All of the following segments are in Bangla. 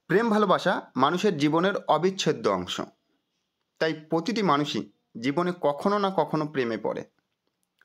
প্রেম ভালোবাসা মানুষের জীবনের অবিচ্ছেদ্য অংশ। তাই প্রতিটি মানুষই জীবনে কখনো না কখনো প্রেমে পড়ে,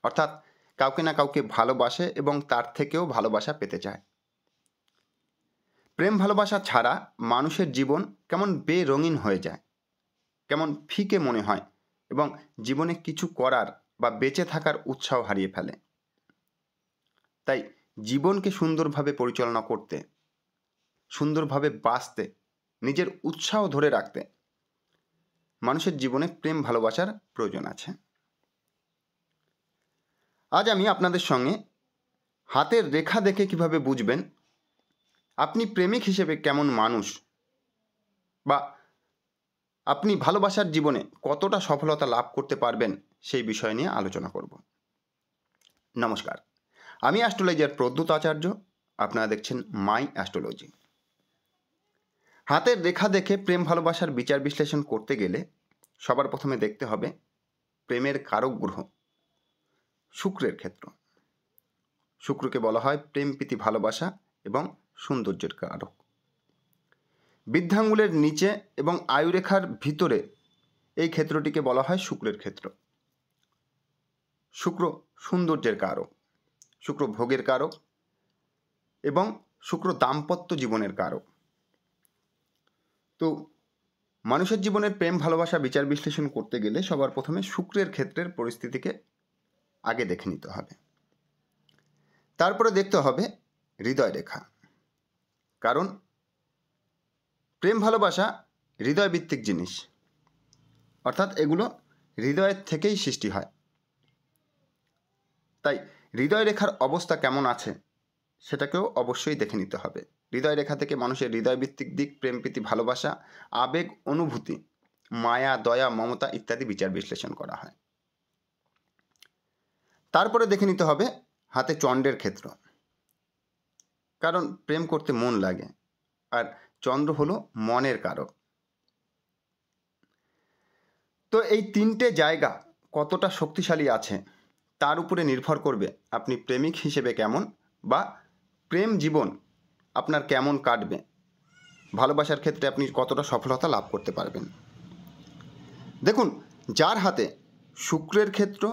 অর্থাৎ কাউকে না কাউকে ভালোবাসে এবং তার থেকেও ভালোবাসা পেতে চায়। প্রেম ভালোবাসা ছাড়া মানুষের জীবন কেমন বেরঙিন হয়ে যায়, কেমন ফিকে মনে হয় এবং জীবনে কিছু করার বা বেঁচে থাকার উৎসাহ হারিয়ে ফেলে। তাই জীবনকে সুন্দরভাবে পরিচালনা করতে, সুন্দরভাবে বাঁচতে, নিজের উৎসাহ ধরে রাখতে মানুষের জীবনে প্রেম ভালোবাসার প্রয়োজন আছে। আজ আমি আপনাদের সঙ্গে হাতের রেখা দেখে কিভাবে বুঝবেন আপনি প্রেমিক হিসেবে কেমন মানুষ, বা আপনি ভালোবাসার জীবনে কতটা সফলতা লাভ করতে পারবেন সেই বিষয় নিয়ে আলোচনা করব। নমস্কার, আমি অ্যাস্ট্রোলজার প্রদ্যুৎ আচার্য। আপনারা দেখছেন মাই অ্যাস্ট্রোলজি। হাতের রেখা দেখে প্রেম ভালোবাসার বিচার বিশ্লেষণ করতে গেলে সবার প্রথমে দেখতে হবে প্রেমের কারক গ্রহ শুক্রের ক্ষেত্র। শুক্রকে বলা হয় প্রেম প্রীতি ভালোবাসা এবং সৌন্দর্যের কারক। বৃদ্ধাঙ্গুলের নিচে এবং আয়ুরেখার ভিতরে এই ক্ষেত্রটিকে বলা হয় শুক্রের ক্ষেত্র। শুক্র সৌন্দর্যের কারক, শুক্র ভোগের কারক এবং শুক্র দাম্পত্য জীবনের কারক। তো মানুষের জীবনের প্রেম ভালোবাসা বিচার বিশ্লেষণ করতে গেলে সবার প্রথমে শুক্রের ক্ষেত্রের পরিস্থিতিকে আগে দেখে নিতে হবে। তারপরে দেখতে হবে হৃদয় রেখা, কারণ প্রেম ভালোবাসা হৃদয়ভিত্তিক জিনিস, অর্থাৎ এগুলো হৃদয়ের থেকেই সৃষ্টি হয়। তাই হৃদয় রেখার অবস্থা কেমন আছে সেটাকেও অবশ্যই দেখে নিতে হবে। হৃদয় রেখা থেকে মানুষের হৃদয়ভিত্তিক দিক, প্রেম প্রীতি ভালোবাসা, আবেগ অনুভূতি, মায়া দয়া মমতা ইত্যাদি বিচার বিশ্লেষণ করা হয়। তারপরে দেখে নিতে হবে হাতে চন্দ্রের ক্ষেত্র, কারণ প্রেম করতে মন লাগে আর চন্দ্র হলো মনের কারক। তো এই তিনটে জায়গা কতটা শক্তিশালী আছে তার উপরে নির্ভর করবে আপনি প্রেমিক হিসেবে কেমন, বা প্রেম জীবন আপনার কেমন কাটবে, ভালোবাসার ক্ষেত্রে আপনি কতটা সফলতা লাভ করতে পারবেন। দেখুন, যার হাতে শুক্রের ক্ষেত্র,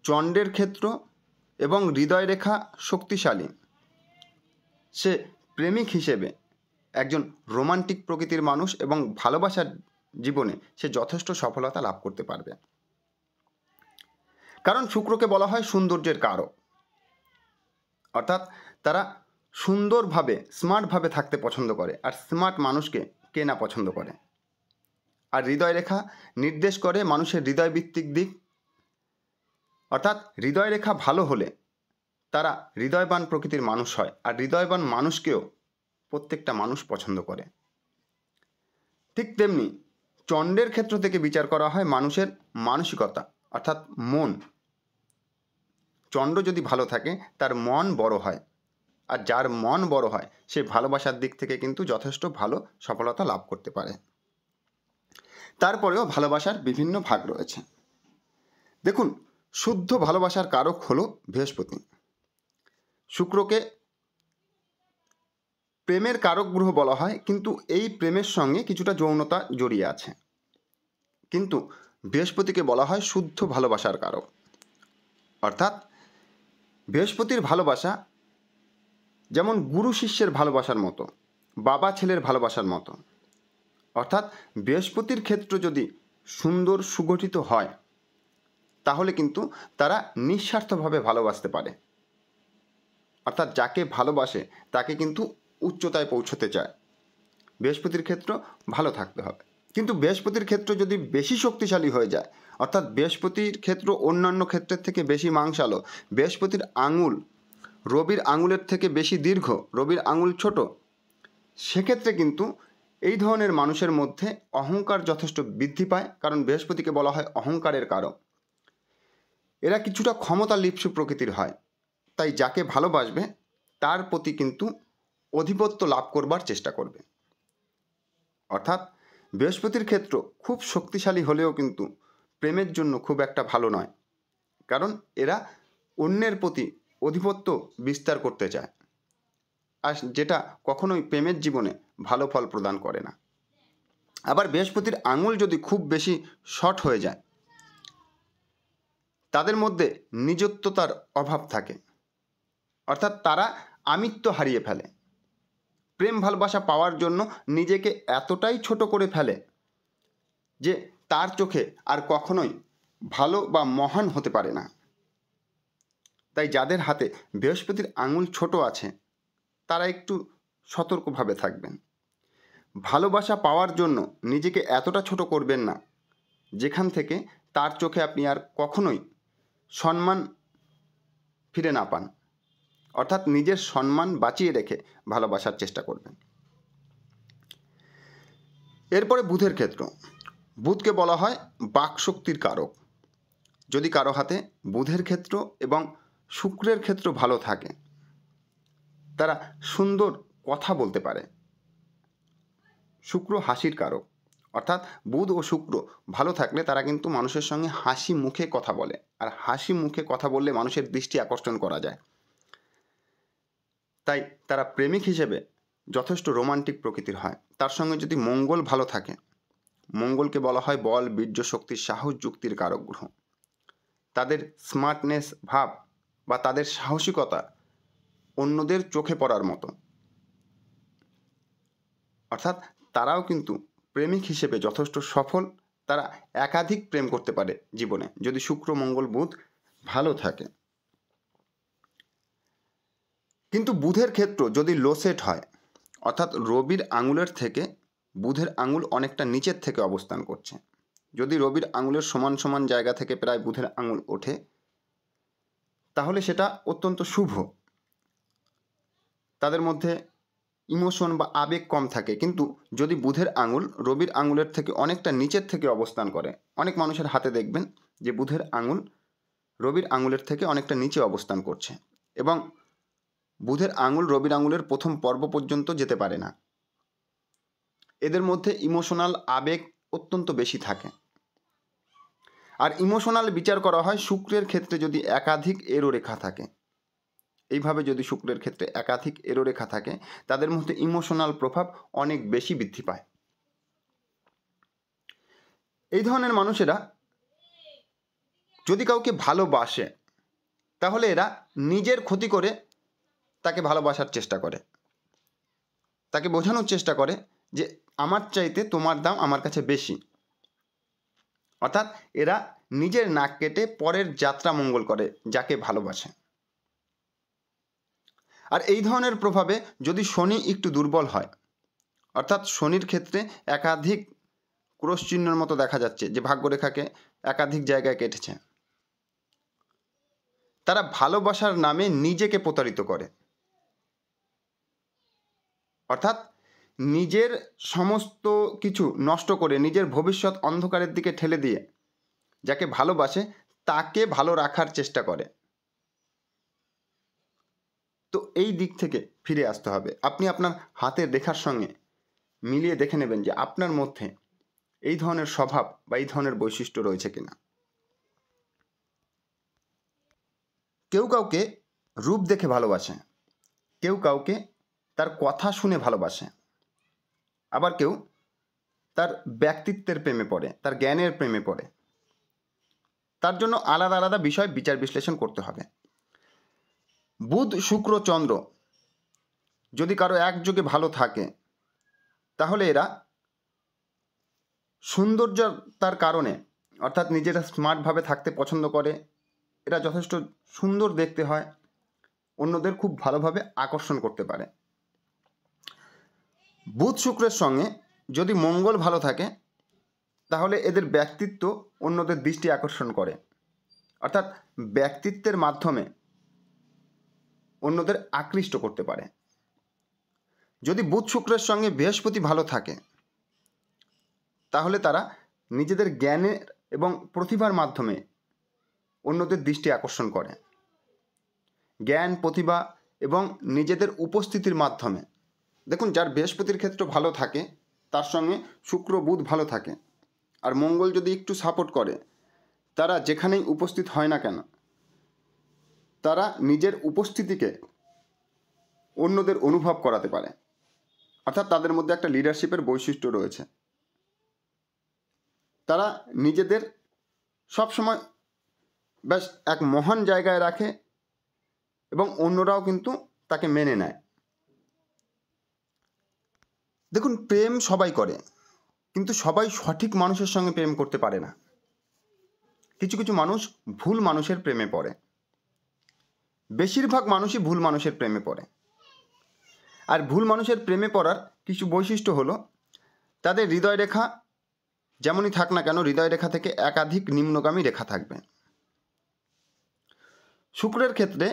চন্দ্রের ক্ষেত্র এবং হৃদয় রেখা শক্তিশালী, সে প্রেমিক হিসেবে একজন রোমান্টিক প্রকৃতির মানুষ এবং ভালোবাসার জীবনে সে যথেষ্ট সফলতা লাভ করতে পারবে। কারণ শুক্রকে বলা হয় সৌন্দর্যের কারক, অর্থাৎ তারা সুন্দরভাবে স্মার্টভাবে থাকতে পছন্দ করে, আর স্মার্ট মানুষকে কে না পছন্দ করে। আর হৃদয় রেখা নির্দেশ করে মানুষের হৃদয়ভিত্তিক দিক, অর্থাৎ হৃদয় রেখা ভালো হলে তারা হৃদয়বান প্রকৃতির মানুষ হয়, আর হৃদয়বান মানুষকেও প্রত্যেকটা মানুষ পছন্দ করে। ঠিক তেমনি চন্দ্রের ক্ষেত্র থেকে বিচার করা হয় মানুষের মানসিকতা, অর্থাৎ মন। চন্দ্র যদি ভালো থাকে তার মন বড় হয়, আর যার মন বড় হয় সে ভালোবাসার দিক থেকে কিন্তু যথেষ্ট ভালো সফলতা লাভ করতে পারে। তারপরেও ভালোবাসার বিভিন্ন ভাগ রয়েছে। দেখুন, শুদ্ধ ভালোবাসার কারক হলো বৃহস্পতি। শুক্রকে প্রেমের কারক গ্রহ বলা হয়, কিন্তু এই প্রেমের সঙ্গে কিছুটা যৌনতা জড়িয়ে আছে। কিন্তু বৃহস্পতিকে বলা হয় শুদ্ধ ভালোবাসার কারক, অর্থাৎ বৃহস্পতির ভালোবাসা যেমন গুরু শিষ্যের ভালোবাসার মতো, বাবা ছেলের ভালোবাসার মতো। অর্থাৎ বৃহস্পতির ক্ষেত্র যদি সুন্দর সুগঠিত হয় তাহলে কিন্তু তারা নিঃস্বার্থভাবে ভালোবাসতে পারে, অর্থাৎ যাকে ভালোবাসে তাকে কিন্তু উচ্চতায় পৌঁছতে চায়। বৃহস্পতির ক্ষেত্র ভালো থাকতে হবে। কিন্তু বৃহস্পতির ক্ষেত্র যদি বেশি শক্তিশালী হয়ে যায়, অর্থাৎ বৃহস্পতির ক্ষেত্র অন্যান্য ক্ষেত্রের থেকে বেশি মাংসালো, বৃহস্পতির আঙুল রবির আঙুলের থেকে বেশি দীর্ঘ, রবির আঙুল ছোট, সেক্ষেত্রে কিন্তু এই ধরনের মানুষের মধ্যে অহংকার যথেষ্ট বৃদ্ধি পায়, কারণ বৃহস্পতিকে বলা হয় অহংকারের কারক। এরা কিছুটা ক্ষমতা লিপ্সু প্রকৃতির হয়, তাই যাকে ভালোবাসবে তার প্রতি কিন্তু আধিপত্য লাভ করবার চেষ্টা করবে। অর্থাৎ বৃহস্পতির ক্ষেত্র খুব শক্তিশালী হলেও কিন্তু প্রেমের জন্য খুব একটা ভালো নয়, কারণ এরা অন্যের প্রতি আধিপত্য বিস্তার করতে চায়। আর যেটা কখনোই প্রেমের জীবনে ভালো ফল প্রদান করে না। আবার বৃহস্পতির আঙুল যদি খুব বেশি শর্ট হয়ে যায়, তাদের মধ্যে নিজত্বতার অভাব থাকে, অর্থাৎ তারা আমিত্ব হারিয়ে ফেলে। প্রেম ভালোবাসা পাওয়ার জন্য নিজেকে এতটাই ছোট করে ফেলে যে তার চোখে আর কখনোই ভালো বা মহান হতে পারে না। তাই যাদের হাতে বৃহস্পতির আঙুল ছোট আছে তারা একটু সতর্কভাবে থাকবেন। ভালোবাসা পাওয়ার জন্য নিজেকে এতটা ছোট করবেন না যেখান থেকে তার চোখে আপনি আর কখনোই সম্মান ফিরে না পান, অর্থাৎ নিজের সম্মান বাঁচিয়ে রেখে ভালোবাসার চেষ্টা করবেন। এরপরে বুধের ক্ষেত্র। বুধকে বলা হয় বাকশক্তির কারক। যদি কারো হাতে বুধের ক্ষেত্র এবং শুক্রের ক্ষেত্র ভালো থাকে, তারা সুন্দর কথা বলতে পারে। শুক্র হাসির কারক, অর্থাৎ বুধ ও শুক্র ভালো থাকলে তারা কিন্তু মানুষের সঙ্গে হাসি মুখে কথা বলে, আর হাসি মুখে কথা বললে মানুষের দৃষ্টি আকর্ষণ করা যায়। তাই তারা প্রেমিক হিসেবে যথেষ্ট রোমান্টিক প্রকৃতির হয়। তার সঙ্গে যদি মঙ্গল ভালো থাকে, মঙ্গলকে বলা হয় বল, বীর্য, শক্তি, সাহস, যুক্তির কারক গ্রহ। তাদের স্মার্টনেস ভাব বা তাদের সাহসিকতা অন্যদের চোখে পড়ার মতো, অর্থাৎ তারাও কিন্তু প্রেমিক হিসেবে যথেষ্ট সফল। তারা একাধিক প্রেম করতে পারে জীবনে যদি শুক্র, মঙ্গল, বুধ ভালো থাকে। কিন্তু বুধের ক্ষেত্র যদি লোসেট হয়, অর্থাৎ রবির আঙুলের থেকে বুধের আঙুল অনেকটা নিচের থেকে অবস্থান করছে, যদি রবির আঙুলের সমান সমান জায়গা থেকে প্রায় বুধের আঙুল ওঠে, তাহলে সেটা অত্যন্ত শুভ। তাদের মধ্যে ইমোশন বা আবেগ কম থাকে। কিন্তু যদি বুধের আঙুল রবির আঙুলের থেকে অনেকটা নিচের থেকে অবস্থান করে, অনেক মানুষের হাতে দেখবেন যে বুধের আঙুল রবির আঙুলের থেকে অনেকটা নিচে অবস্থান করছে এবং বুধের আঙুল রবির আঙুলের প্রথম পর্ব পর্যন্ত যেতে পারে না। এদের মধ্যে ইমোশনাল আবেগ অত্যন্ত বেশি থাকে। আর ইমোশনাল বিচার করা হয় শুক্রের ক্ষেত্রে যদি একাধিক এরো রেখা থাকে। এইভাবে যদি শুক্রের ক্ষেত্রে একাধিক এরো রেখা থাকে, তাদের মধ্যে ইমোশনাল প্রভাব অনেক বেশি বৃদ্ধি পায়। এই ধরনের মানুষেরা যদি কাউকে ভালোবাসে, তাহলে এরা নিজের ক্ষতি করে তাকে ভালোবাসার চেষ্টা করে, তাকে বোঝানোর চেষ্টা করে যে আমার চাইতে তোমার দাম আমার কাছে বেশি। অর্থাৎ এরা নিজের নাক কেটে পরের যাত্রা মঙ্গল করে যাকে ভালোবাসে। আর এই ধরনের প্রভাবে যদি শনি একটু দুর্বল হয়, অর্থাৎ শনির ক্ষেত্রে একাধিক ক্রস চিহ্নের মতো দেখা যাচ্ছে যে ভাগ্যরেখাকে একাধিক জায়গায় কেটেছে, তারা ভালোবাসার নামে নিজেকে প্রতারিত করে। অর্থাৎ নিজের সমস্ত কিছু নষ্ট করে নিজের ভবিষ্যৎ অন্ধকারের দিকে ঠেলে দিয়ে যাকে ভালোবাসে তাকে ভালো রাখার চেষ্টা করে। তো এই দিক থেকে ফিরে আসতে হবে। আপনি আপনার হাতের রেখার সঙ্গে মিলিয়ে দেখে নেবেন যে আপনার মধ্যে এই ধরনের স্বভাব বা এই ধরনের বৈশিষ্ট্য রয়েছে কিনা। কেউ কাউকে রূপ দেখে ভালোবাসে, কেউ কাউকে তার কথা শুনে ভালোবাসে, আবার কেউ তার ব্যক্তিত্বের প্রেমে পড়ে, তার জ্ঞানের প্রেমে পড়ে। তার জন্য আলাদা আলাদা বিষয় বিচার বিশ্লেষণ করতে হবে। বুধ, শুক্র, চন্দ্র যদি কারো একযোগে ভালো থাকে, তাহলে এরা সৌন্দর্যতার কারণে, অর্থাৎ নিজেরা স্মার্টভাবে থাকতে পছন্দ করে, এরা যথেষ্ট সুন্দর দেখতে হয়, অন্যদের খুব ভালোভাবে আকর্ষণ করতে পারে। বুধ শুক্রের সঙ্গে যদি মঙ্গল ভালো থাকে, তাহলে এদের ব্যক্তিত্ব অন্যদের দৃষ্টি আকর্ষণ করে, অর্থাৎ ব্যক্তিত্বের মাধ্যমে অন্যদের আকৃষ্ট করতে পারে। যদি বুধ শুক্রের সঙ্গে বৃহস্পতি ভালো থাকে, তাহলে তারা নিজেদের জ্ঞানের এবং প্রতিভার মাধ্যমে অন্যদের দৃষ্টি আকর্ষণ করে। জ্ঞান, প্রতিভা এবং নিজেদের উপস্থিতির মাধ্যমে, দেখুন যার বৃহস্পতির ক্ষেত্র ভালো থাকে তার সঙ্গে শুক্র, বুধ ভালো থাকে, আর মঙ্গল যদি একটু সাপোর্ট করে, তারা যেখানেই উপস্থিত হয় না কেন, তারা নিজের উপস্থিতিকে অন্যদের অনুভব করাতে পারে, অর্থাৎ তাদের মধ্যে একটা লিডারশিপের বৈশিষ্ট্য রয়েছে। তারা নিজেদের সবসময় বেশ এক মহান জায়গায় রাখে এবং অন্যরাও কিন্তু তাকে মেনে নেয়। দেখুন, প্রেম সবাই করে, কিন্তু সবাই সঠিক মানুষের সঙ্গে প্রেম করতে পারে না। কিছু কিছু মানুষ ভুল মানুষের প্রেমে পড়ে। বেশিরভাগ মানুষই ভুল মানুষের প্রেমে পড়ে। আর ভুল মানুষের প্রেমে পড়ার কিছু বৈশিষ্ট্য হলো, তাদের হৃদয় রেখা যেমনই থাক না কেন, হৃদয় রেখা থেকে একাধিক নিম্নগামী রেখা থাকবে। শুক্রের ক্ষেত্রে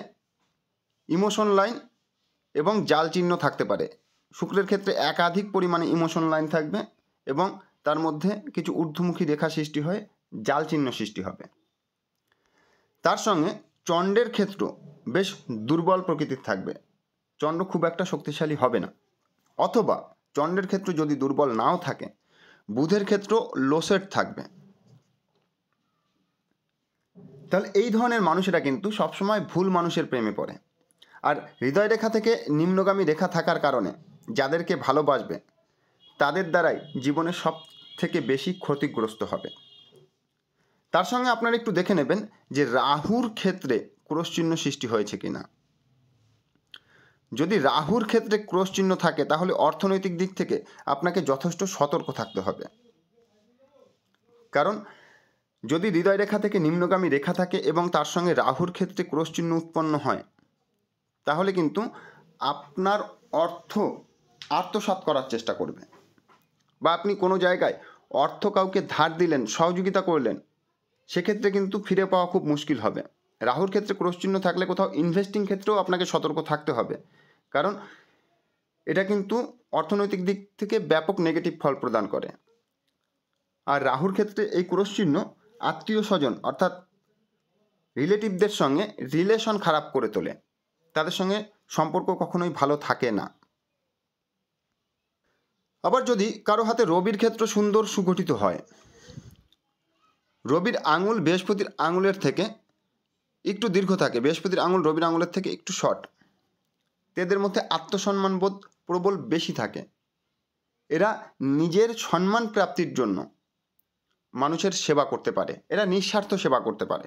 ইমোশন লাইন এবং জাল চিহ্ন থাকতে পারে। শুক্রের ক্ষেত্রে একাধিক পরিমাণে ইমোশন লাইন থাকবে এবং তার মধ্যে কিছু ঊর্ধ্বমুখী রেখা সৃষ্টি হয়ে জাল চিহ্ন সৃষ্টি হবে। তার সঙ্গে চন্দ্রের ক্ষেত্র বেশ দুর্বল প্রকৃতির থাকবে। চন্দ্র খুব একটা শক্তিশালী হবে না, অথবা চন্দ্রের ক্ষেত্র যদি দুর্বল নাও থাকে, বুধের ক্ষেত্র লোসেট থাকবে। তাহলে এই ধরনের মানুষেরা কিন্তু সবসময় ভুল মানুষের প্রেমে পড়ে। আর হৃদয় রেখা থেকে নিম্নগামী রেখা থাকার কারণে যাদেরকে ভালোবাসবে তাদের দ্বারাই জীবনে সব থেকে বেশি ক্ষতিগ্রস্ত হবে। তার সঙ্গে আপনারা একটু দেখে নেবেন যে রাহুর ক্ষেত্রে ক্রস চিহ্ন সৃষ্টি হয়েছে কিনা। যদি রাহুর ক্ষেত্রে ক্রস চিহ্ন থাকে তাহলে অর্থনৈতিক দিক থেকে আপনাকে যথেষ্ট সতর্ক থাকতে হবে। কারণ যদি হৃদয় রেখা থেকে নিম্নগামী রেখা থাকে এবং তার সঙ্গে রাহুর ক্ষেত্রে ক্রস চিহ্ন উৎপন্ন হয়, তাহলে কিন্তু আপনার অর্থ আত্মসাৎ করার চেষ্টা করবে, বা আপনি কোনো জায়গায় অর্থ কাউকে ধার দিলেন, সহযোগিতা করলেন, সেক্ষেত্রে কিন্তু ফিরে পাওয়া খুব মুশকিল হবে। রাহুর ক্ষেত্রে ক্রস চিহ্ন থাকলে কোথাও ইনভেস্টিং ক্ষেত্রেও আপনাকে সতর্ক থাকতে হবে, কারণ এটা কিন্তু অর্থনৈতিক দিক থেকে ব্যাপক নেগেটিভ ফল প্রদান করে। আর রাহুর ক্ষেত্রে এই ক্রস চিহ্ন আত্মীয় স্বজন অর্থাৎ রিলেটিভদের সঙ্গে রিলেশন খারাপ করে তোলে, তাদের সঙ্গে সম্পর্ক কখনোই ভালো থাকে না। আবার যদি কারো হাতে রবির ক্ষেত্র সুন্দর সুগঠিত হয়, রবির আঙুল বৃহস্পতির আঙুলের থেকে একটু দীর্ঘ থাকে, বৃহস্পতির আঙুল রবির আঙুলের থেকে একটু শর্ট, এদের মধ্যে আত্মসম্মান বোধ প্রবল বেশি থাকে। এরা নিজের সম্মান প্রাপ্তির জন্য মানুষের সেবা করতে পারে, এরা নিঃস্বার্থ সেবা করতে পারে।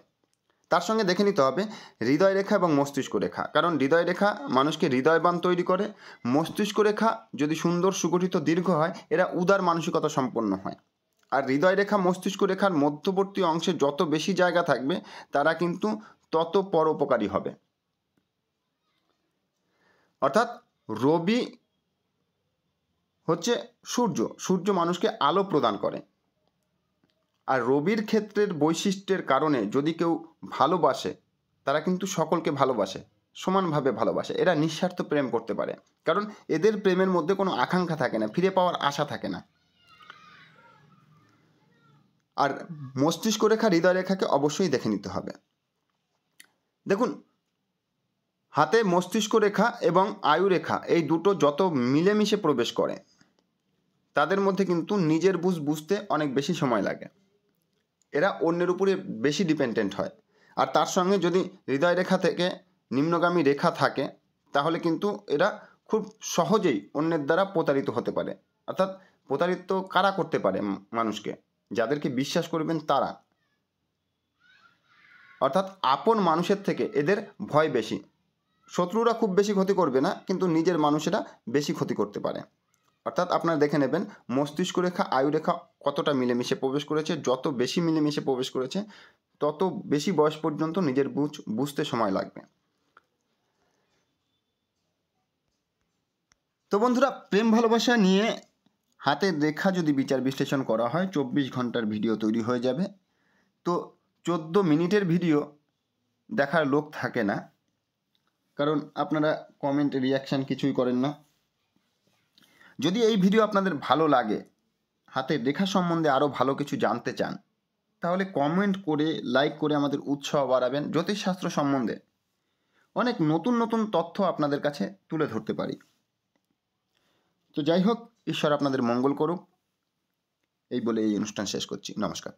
তার সঙ্গে দেখে নিতে হবে হৃদয় রেখা এবং মস্তিষ্ক রেখা, কারণ হৃদয় রেখা মানুষকে হৃদয়বান তৈরি করে, মস্তিষ্ক রেখা যদি সুন্দর সুগঠিত দীর্ঘ হয় এরা উদার মানসিকতা সম্পন্ন হয়। আর হৃদয় রেখা মস্তিষ্ক রেখার মধ্যবর্তী অংশে যত বেশি জায়গা থাকবে তারা কিন্তু তত পরোপকারী হবে। অর্থাৎ রবি হচ্ছে সূর্য, সূর্য মানুষকে আলো প্রদান করে। আর রবির ক্ষেত্রের বৈশিষ্ট্যের কারণে যদি কেউ ভালোবাসে, তারা কিন্তু সকলকে ভালোবাসে, সমানভাবে ভালোবাসে। এরা নিঃস্বার্থ প্রেম করতে পারে, কারণ এদের প্রেমের মধ্যে কোনো আকাঙ্ক্ষা থাকে না, ফিরে পাওয়ার আশা থাকে না। আর মস্তিষ্ক রেখা হৃদয় রেখাকে অবশ্যই দেখে নিতে হবে। দেখুন, হাতে মস্তিষ্ক রেখা এবং আয়ু রেখা এই দুটো যত মিলেমিশে প্রবেশ করে তাদের মধ্যে কিন্তু নিজের বুঝতে অনেক বেশি সময় লাগে। এরা অন্যের উপরে বেশি ডিপেন্ডেন্ট হয়। আর তার সঙ্গে যদি হৃদয় রেখা থেকে নিম্নগামী রেখা থাকে তাহলে কিন্তু এরা খুব সহজেই অন্যের দ্বারা প্রতারিত হতে পারে। অর্থাৎ প্রতারিত কারা করতে পারে মানুষকে? যাদেরকে বিশ্বাস করবেন তারা। অর্থাৎ আপন মানুষের থেকে এদের ভয় বেশি। শত্রুরা খুব বেশি ক্ষতি করবে না, কিন্তু নিজের মানুষেরা বেশি ক্ষতি করতে পারে। অর্থাৎ আপনারা দেখে নেবেন মস্তিষ্ক রেখা আয়ু রেখা কতটা মিলেমিশে প্রবেশ করেছে। যত বেশি মিলেমিশে প্রবেশ করেছে তত বেশি বয়স পর্যন্ত নিজের বুঝতে সময় লাগবে। তো বন্ধুরা, প্রেম ভালোবাসা নিয়ে হাতের রেখা যদি বিচার বিশ্লেষণ করা হয় 24 ঘন্টার ভিডিও তৈরি হয়ে যাবে। তো 14 মিনিটের ভিডিও দেখার লোক থাকে না, কারণ আপনারা কমেন্ট রিয়াকশান কিছুই করেন না। যদি এই ভিডিও আপনাদের ভালো লাগে, হাতের রেখা সম্বন্ধে আরও ভালো কিছু জানতে চান, তাহলে কমেন্ট করে লাইক করে আমাদের উৎসাহ বাড়াবেন। জ্যোতিষশাস্ত্র সম্বন্ধে অনেক নতুন নতুন তথ্য আপনাদের কাছে তুলে ধরতে পারি। তো যাই হোক, ঈশ্বর আপনাদের মঙ্গল করুক, এই বলে এই অনুষ্ঠান শেষ করছি। নমস্কার।